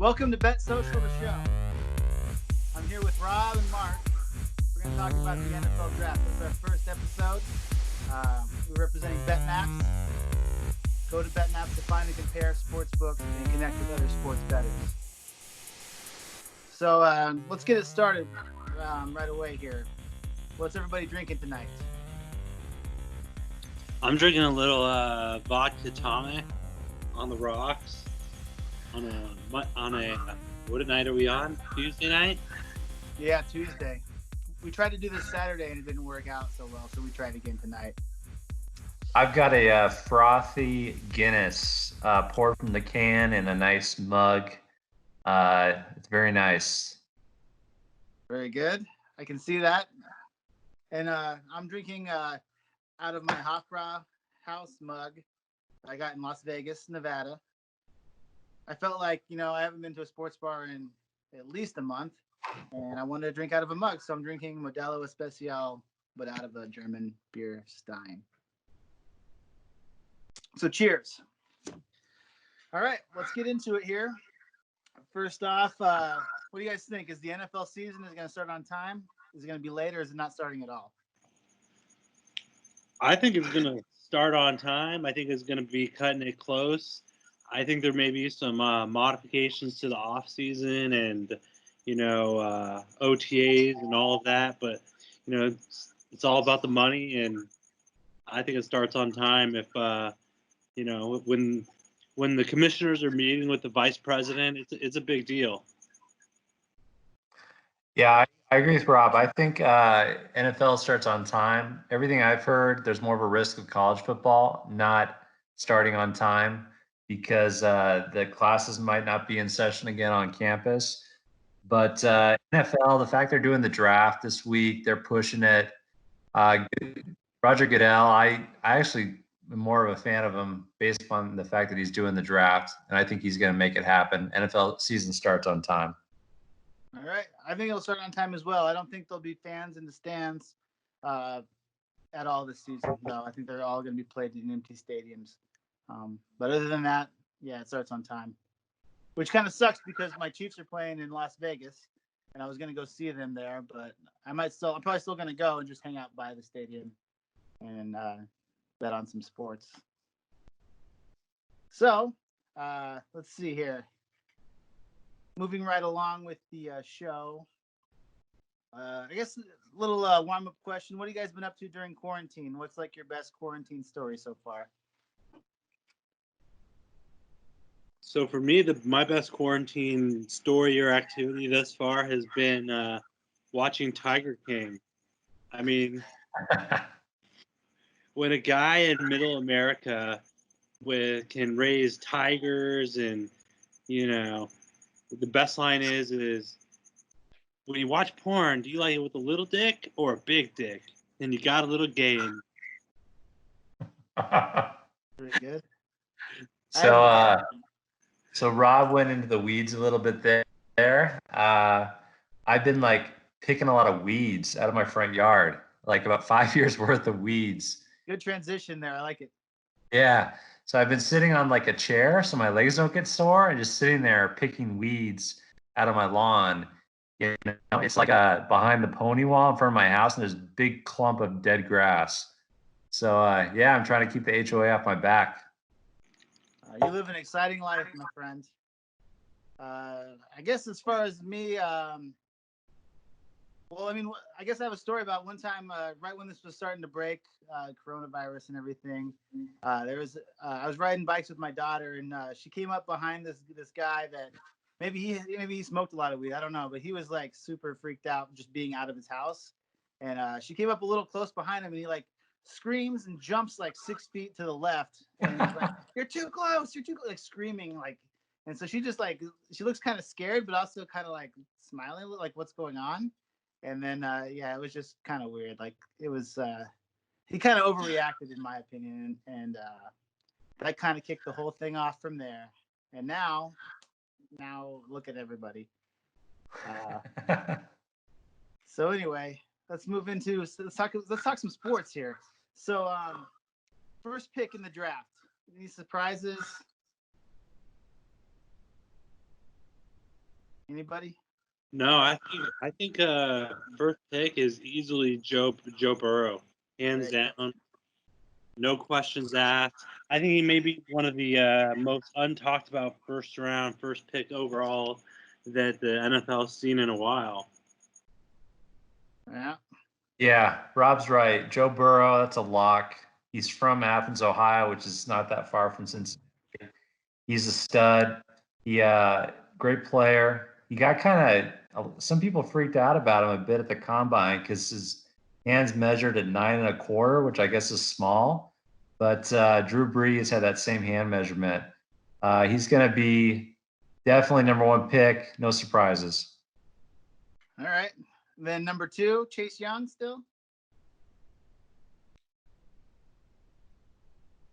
Welcome to BETSOCIAL, the show. I'm here with Rob and Mark. We're going to talk about the NFL draft. This is our first episode. We're representing BETMAPS. Go to BETMAPS to find and compare sportsbooks and connect with other sports bettors. So let's get it started right away here. What's everybody drinking tonight? I'm drinking a little vodka tonic on the rocks on a what night are we on? Tuesday night? Yeah, Tuesday. We tried to do this Saturday and it didn't work out so well, so we tried again tonight. I've got a frothy Guinness poured from the can in a nice mug. It's very nice. Very good. I can see that. And I'm drinking out of my Hofbrau house mug I got in Las Vegas, Nevada. I felt like, I haven't been to a sports bar in at least a month, and I wanted to drink out of a mug, so I'm drinking Modelo Especial, but out of a German beer stein. So cheers. All right, let's get into it here. First off, what do you guys think? Is the NFL season going to start on time? Is it going to be late, or is it not starting at all? I think it's going to start on time. I think it's going to be cutting it close. I think there may be some modifications to the off season and, OTAs and all of that. But, it's all about the money. And I think it starts on time if, when the commissioners are meeting with the vice president, it's a big deal. Yeah, I agree with Rob. I think NFL starts on time. Everything I've heard, there's more of a risk of college football not starting on time because the classes might not be in session again on campus. But NFL, the fact they're doing the draft this week, they're pushing it. Roger Goodell, I actually am more of a fan of him based upon the fact that he's doing the draft, and I think he's going to make it happen. NFL season starts on time. All right. I think it'll start on time as well. I don't think there'll be fans in the stands at all this season, though. I think they're all going to be played in empty stadiums. But other than that, yeah, it starts on time, which kind of sucks because my Chiefs are playing in Las Vegas, and I was going to go see them there, but I'm probably still going to go and just hang out by the stadium and bet on some sports. So let's see here. Moving right along with the show, I guess a little warm-up question. What have you guys been up to during quarantine? What's like your best quarantine story so far? So for me, my best quarantine story or activity thus far has been watching Tiger King. I mean, when a guy in middle America can raise tigers and, the best line is when you watch porn, do you like it with a little dick or a big dick? And you got a little gay in you. Pretty good. So Rob went into the weeds a little bit there. I've been like picking a lot of weeds out of my front yard, like about 5 years worth of weeds. Good transition there. I like it. Yeah. So I've been sitting on like a chair so my legs don't get sore and just sitting there picking weeds out of my lawn. It's like behind the pony wall in front of my house and there's a big clump of dead grass. So yeah, I'm trying to keep the HOA off my back. You live an exciting life, my friend. I guess as far as me, I guess I have a story about one time, right when this was starting to break, coronavirus and everything. I was riding bikes with my daughter, and she came up behind this guy that maybe he smoked a lot of weed. I don't know, but he was like super freaked out just being out of his house. And she came up a little close behind him, and he like screams and jumps like 6 feet to the left, and he's like, "You're too close! You're too close!" Like screaming like. And so she just like she looks kind of scared, but also kind of like smiling, like what's going on. And then, it was just kind of weird. Like it was, he kind of overreacted in my opinion. And that kind of kicked the whole thing off from there. And now look at everybody. So anyway, let's talk some sports here. So first pick in the draft. Any surprises? Anybody? No, I think first pick is easily Joe Burrow, hands down, no questions asked. I think he may be one of the most untalked about first pick overall that the NFL's seen in a while. Yeah. Yeah, Rob's right. Joe Burrow, that's a lock. He's from Athens, Ohio, which is not that far from Cincinnati. He's a stud. He great player. He got kind of some people freaked out about him a bit at the combine because his hands measured at 9.25, which I guess is small. But Drew Brees had that same hand measurement. He's going to be definitely number one pick. No surprises. All right. Then number 2, Chase Young still?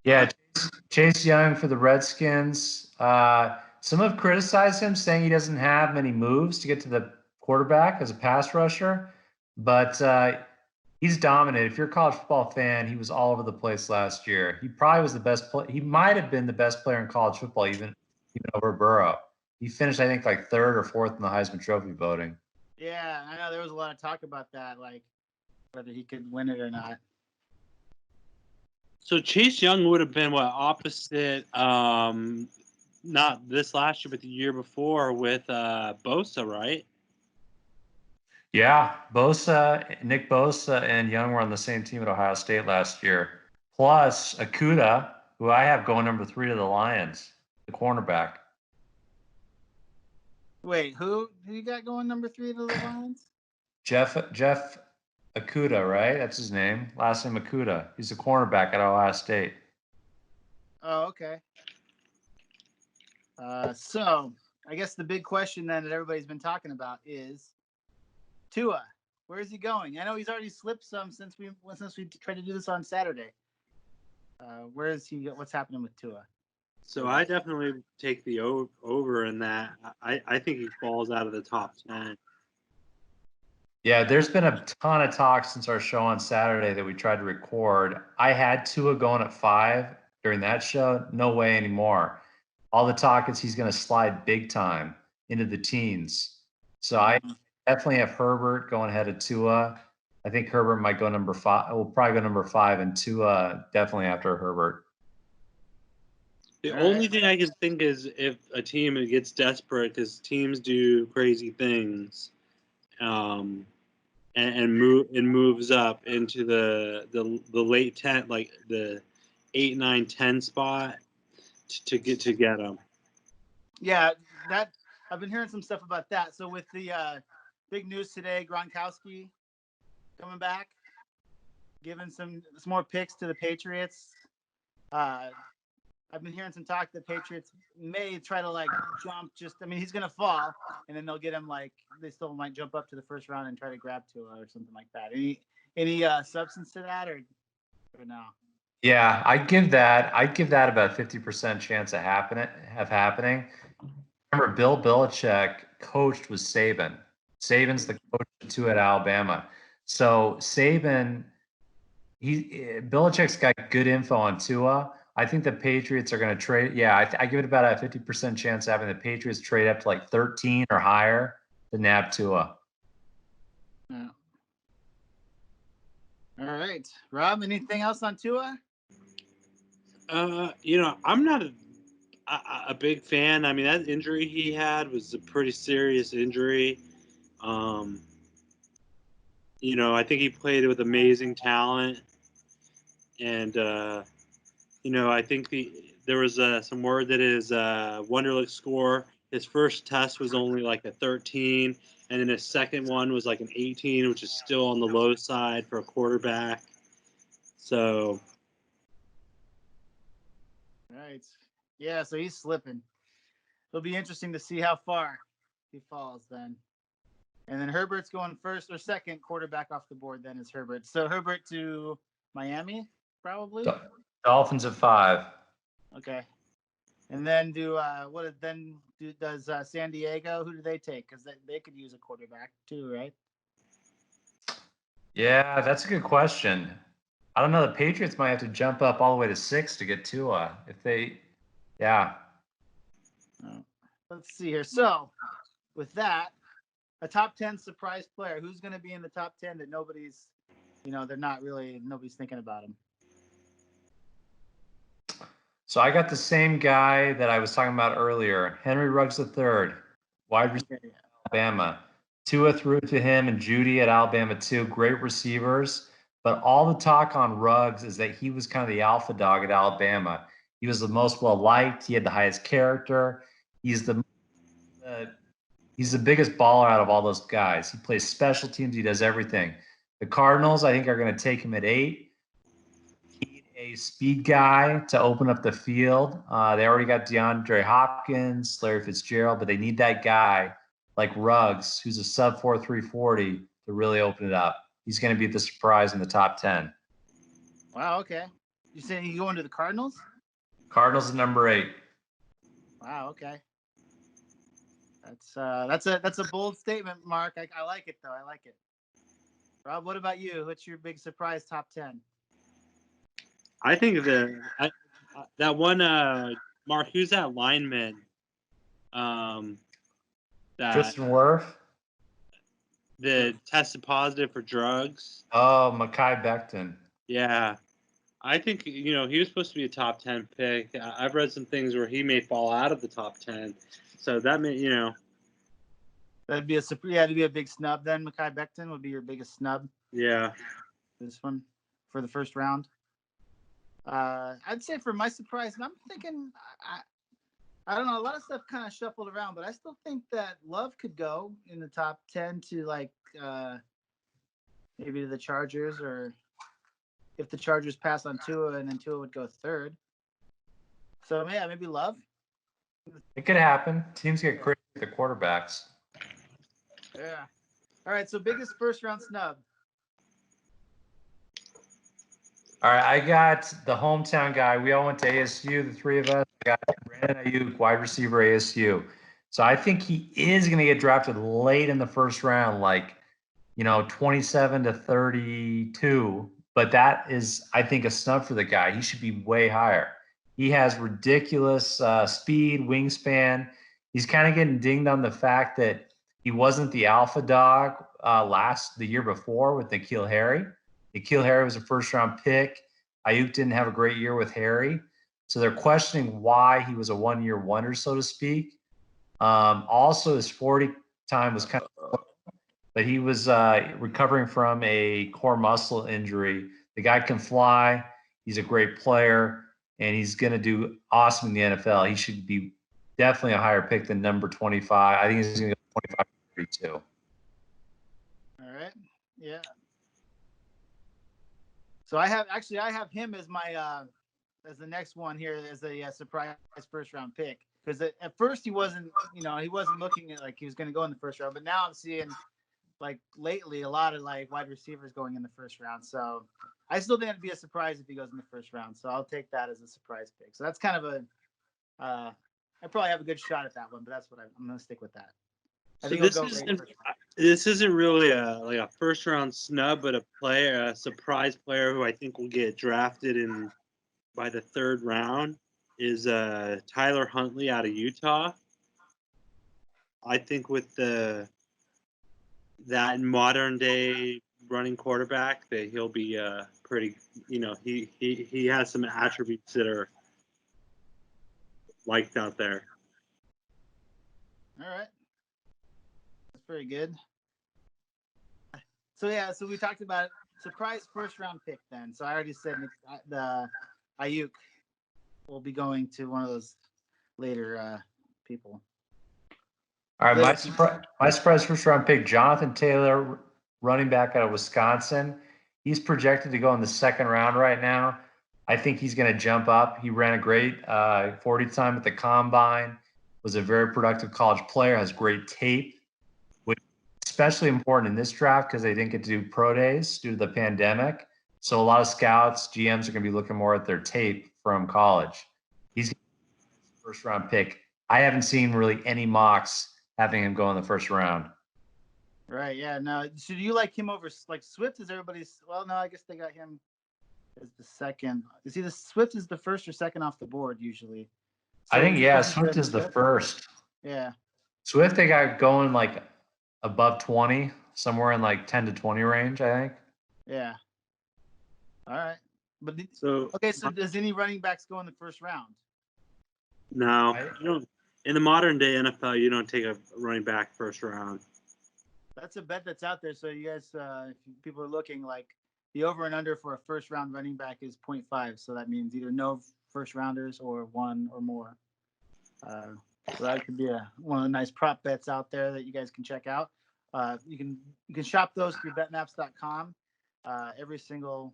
Yeah, Chase Young for the Redskins. Some have criticized him, saying he doesn't have many moves to get to the quarterback as a pass rusher, but he's dominant. If you're a college football fan, he was all over the place last year. He probably was the best player. He might have been the best player in college football, even over Burrow. He finished, I think, like 3rd or 4th in the Heisman Trophy voting. Yeah, I know there was a lot of talk about that, like whether he could win it or not. So Chase Young would have been opposite, not this last year, but the year before with Bosa, right? Yeah, Nick Bosa and Young were on the same team at Ohio State last year. Plus Akuda, who I have going number 3 to the Lions, the cornerback. Wait, who you got going number 3 to the Lions? Jeff Akuda, right? That's his name. Last name Akuda. He's a cornerback at Ohio State. Oh, okay. So I guess the big question then that everybody's been talking about is Tua. Where is he going? I know he's already slipped some since we tried to do this on Saturday. Where is he? What's happening with Tua? So I definitely take the over in that. I think he falls out of the top 10. Yeah, there's been a ton of talk since our show on Saturday that we tried to record. I had Tua going at 5 during that show. No way anymore. All the talk is he's going to slide big time into the teens. So I definitely have Herbert going ahead of Tua. I think Herbert might go number 5. Will probably go number 5, and Tua definitely after Herbert. The only thing I can think is if a team gets desperate, because teams do crazy things, and moves up into the late 10, like the 8, 9, 10 spot to get them. Yeah, that I've been hearing some stuff about that. So with the big news today, Gronkowski coming back, giving some more picks to the Patriots. I've been hearing some talk that Patriots may try to jump. He's gonna fall, and then they'll get him they still might jump up to the first round and try to grab Tua or something like that. Any substance to that or no? Yeah, I'd give that about 50% chance of happening. Remember, Bill Belichick coached with Saban. Saban's the coach of Tua at Alabama. So Belichick's got good info on Tua. I think the Patriots are going to trade. Yeah, I give it about a 50% chance of having the Patriots trade up to 13 or higher to nab Tua. Yeah. All right, Rob. Anything else on Tua? I'm not a big fan. I mean, that injury he had was a pretty serious injury. I think he played with amazing talent, and I think there was some word that his Wonderlic score, his first test was only a 13, and then his second one was an 18, which is still on the low side for a quarterback. So, right, yeah. So he's slipping. It'll be interesting to see how far he falls then. And then Herbert's going first or second quarterback off the board. Then is Herbert. So Herbert to Miami, probably. Dolphins at 5. Okay. And then does San Diego? Who do they take? Because they could use a quarterback too, right? Yeah, that's a good question. I don't know. The Patriots might have to jump up all the way to 6 to get Tua. Yeah. Let's see here. So with that, a top 10 surprise player. Who's going to be in the top 10 that nobody's, nobody's thinking about him? So I got the same guy that I was talking about earlier, Henry Ruggs III, wide receiver at Alabama. Tua threw to him and Judy at Alabama too. Great receivers. But all the talk on Ruggs is that he was kind of the alpha dog at Alabama. He was the most well-liked. He had the highest character. He's the biggest baller out of all those guys. He plays special teams. He does everything. The Cardinals, I think, are going to take him at 8. Need a speed guy to open up the field. They already got DeAndre Hopkins, Larry Fitzgerald, but they need that guy like Ruggs, who's a sub 4.340 to really open it up. He's going to be the surprise in the top 10. Wow. Okay. You saying you going to the Cardinals? Cardinals is number 8. Wow. Okay. That's a bold statement, Mark. I like it though. I like it. Rob, what about you? What's your big surprise top 10? I think that one Mark, who's that lineman? That Tristan Wirth. tested positive for drugs. Oh, Mekhi Becton. Yeah. I think, he was supposed to be a top 10 pick. I've read some things where he may fall out of the top 10. So that may, That'd be a big snub then. Mekhi Becton would be your biggest snub. Yeah. This one for the first round. I'd say for my surprise, and I'm thinking, I don't know, a lot of stuff kind of shuffled around, but I still think that Love could go in the top 10 to maybe to the Chargers, or if the Chargers pass on Tua and then Tua would go 3rd. So yeah, maybe Love. It could happen. Teams get crazy with the quarterbacks. Yeah. All right. So biggest first round snub. All right, I got the hometown guy. We all went to ASU, the 3 of us. I got Brandon Ayuk, wide receiver, ASU. So I think he is going to get drafted late in the first round, 27 to 32. But that is, I think, a snub for the guy. He should be way higher. He has ridiculous speed, wingspan. He's kind of getting dinged on the fact that he wasn't the alpha dog the year before with N'Keal Harry. N'Keal Harry was a first-round pick. Ayuk didn't have a great year with Harry. So they're questioning why he was a one-year wonder, so to speak. Also, his 40 time was kind of – but he was recovering from a core muscle injury. The guy can fly. He's a great player, and he's going to do awesome in the NFL. He should be definitely a higher pick than number 25. I think he's going to go 25 32. All right. Yeah. So I have him as my as the next one here as a surprise first round pick, because at first he wasn't looking at like he was going to go in the first round, but now I'm seeing like lately a lot of like wide receivers going in the first round. So I still think it'd be a surprise if he goes in the first round. So I'll take that as a surprise pick. So that's kind of I probably have a good shot at that one, but that's what I'm going to stick with that. So this isn't really a first round snub, but a surprise player who I think will get drafted by the 3rd round is Tyler Huntley out of Utah. I think with that modern day running quarterback that he'll be pretty. He has some attributes that are liked out there. All right. Very good. So yeah, so we talked about surprise first round pick then. So I already said the Ayuk will be going to one of those later people. All right, my surprise first round pick, Jonathan Taylor, running back out of Wisconsin. He's projected to go in the 2nd round right now. I think he's going to jump up. He ran a great 40 time at the combine, was a very productive college player, has great tape. Especially important in this draft because they didn't get to do pro days due to the pandemic. So a lot of scouts, GMs are going to be looking more at their tape from college. He's first round pick. I haven't seen really any mocks having him go in the first round. Right. Yeah. Now, so do you like him over like Swift? Is everybody's? Well, no, I guess they got him as the 2nd. Is he the Swift is the 1st or 2nd off the board usually? So I think Swift is the 1st. Yeah. Swift, they got going like above 20, somewhere in like 10 to 20 range, I think. Yeah. All right. But So okay, so does any running backs go in the first round? no, you don't. In the modern day NFL, you don't take a running back first round. That's a bet that's out there. So you guys, if people are looking, like the over and under for a first round running back is 0.5. So that means either no first rounders or one or more. So that could be one of the nice prop bets out there that you guys can check out. You can shop those through BETMAPS.com. Every single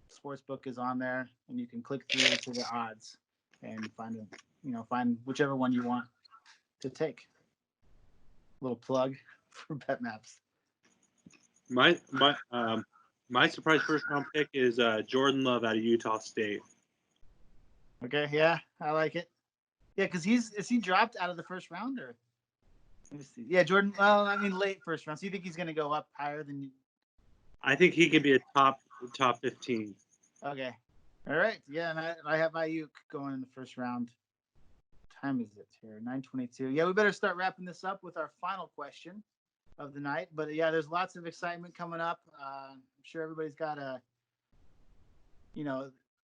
sports book is on there, and you can click through to the odds and find whichever one you want to take. Little plug for BETMAPS. My surprise first round pick is Jordan Love out of Utah State. Okay, yeah, I like it. Yeah, because is he dropped out of the first round or? Let me see. Yeah, Jordan. Well, I mean, late first round. So you think he's going to go up higher than you? I think he could be a top 15. Okay. All right. Yeah, and I have Ayuk going in the first round. What time is it here? 9:22. Yeah, we better start wrapping this up with our final question of the night. But yeah, there's lots of excitement coming up. I'm sure everybody's got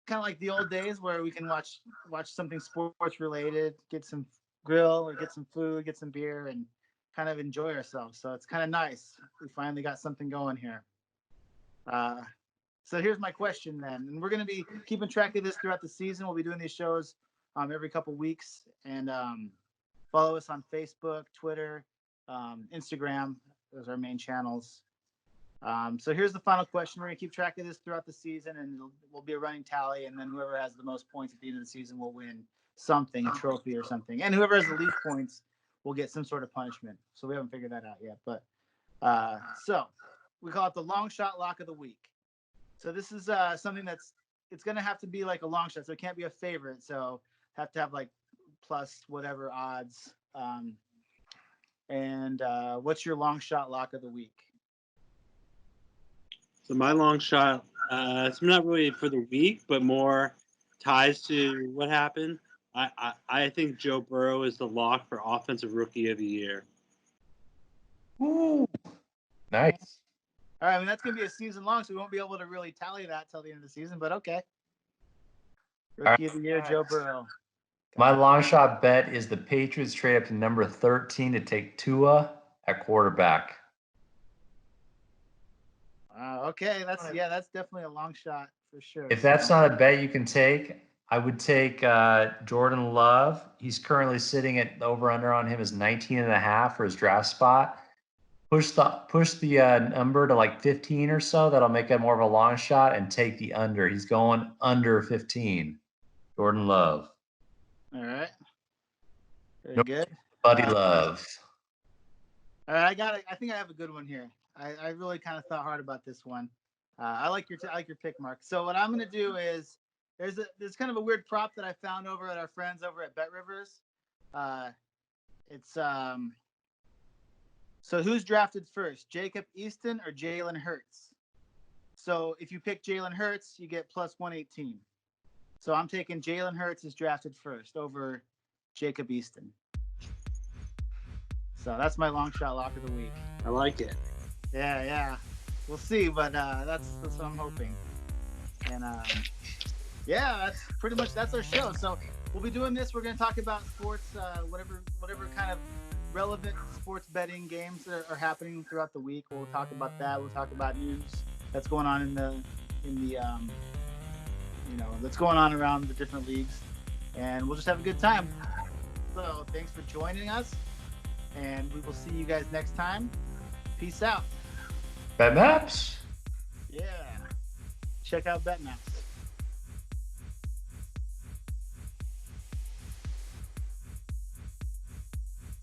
kind of like the old days where we can watch something sports related, get some grill or get some food, get some beer, and kind of enjoy ourselves. So it's kind of nice. We finally got something going here. So here's my question then, and we're going to be keeping track of this throughout the season. We'll be doing these shows every couple weeks, and follow us on Facebook, Twitter, Instagram. Those are our main channels. So here's the final question. We're going to keep track of this throughout the season, and we'll be a running tally, and then whoever has the most points at the end of the season will win something, a trophy or something. And whoever has the least points will get some sort of punishment. So we haven't figured that out yet. But so we call it the Longshot Lock of the Week. So this is something it's going to have to be like a long shot. So it can't be a favorite. So have to have like plus whatever odds. And what's your long shot lock of the week? So my long shot, it's not really for the week, but more ties to what happened. I think Joe Burrow is the lock for Offensive Rookie of the Year. Ooh, nice. All right, I mean, that's going to be a season long, so we won't be able to really tally that till the end of the season, but okay. Rookie of the Year, Joe Burrow. My long shot bet is the Patriots trade up to number 13 to take Tua at quarterback. Okay, that's definitely a long shot for sure. If that's not a bet you can take, I would take Jordan Love. He's currently sitting at over under on him is 19.5 for his draft spot. Push the number to like 15 or so. That'll make it more of a long shot, and take the under. He's going under 15. Jordan Love. All right. Very good. Buddy Love. All right, I think I have a good one here. I really kind of thought hard about this one. I like your pick, Mark. So what I'm going to do is there's kind of a weird prop that I found over at our friends over at Bet Rivers. It's so who's drafted first, Jacob Easton or Jalen Hurts? So if you pick Jalen Hurts, you get plus 118. So I'm taking Jalen Hurts is drafted first over Jacob Easton. So that's my long shot lock of the week. I like it. Yeah. We'll see, but that's what I'm hoping. And that's pretty much that's our show. So we'll be doing this. We're going to talk about sports, whatever kind of relevant sports betting games that are happening throughout the week. We'll talk about that. We'll talk about news that's going on in the that's going on around the different leagues, and we'll just have a good time. So thanks for joining us, and we will see you guys next time. Peace out. BETMAPS. Yeah. Check out BETMAPS.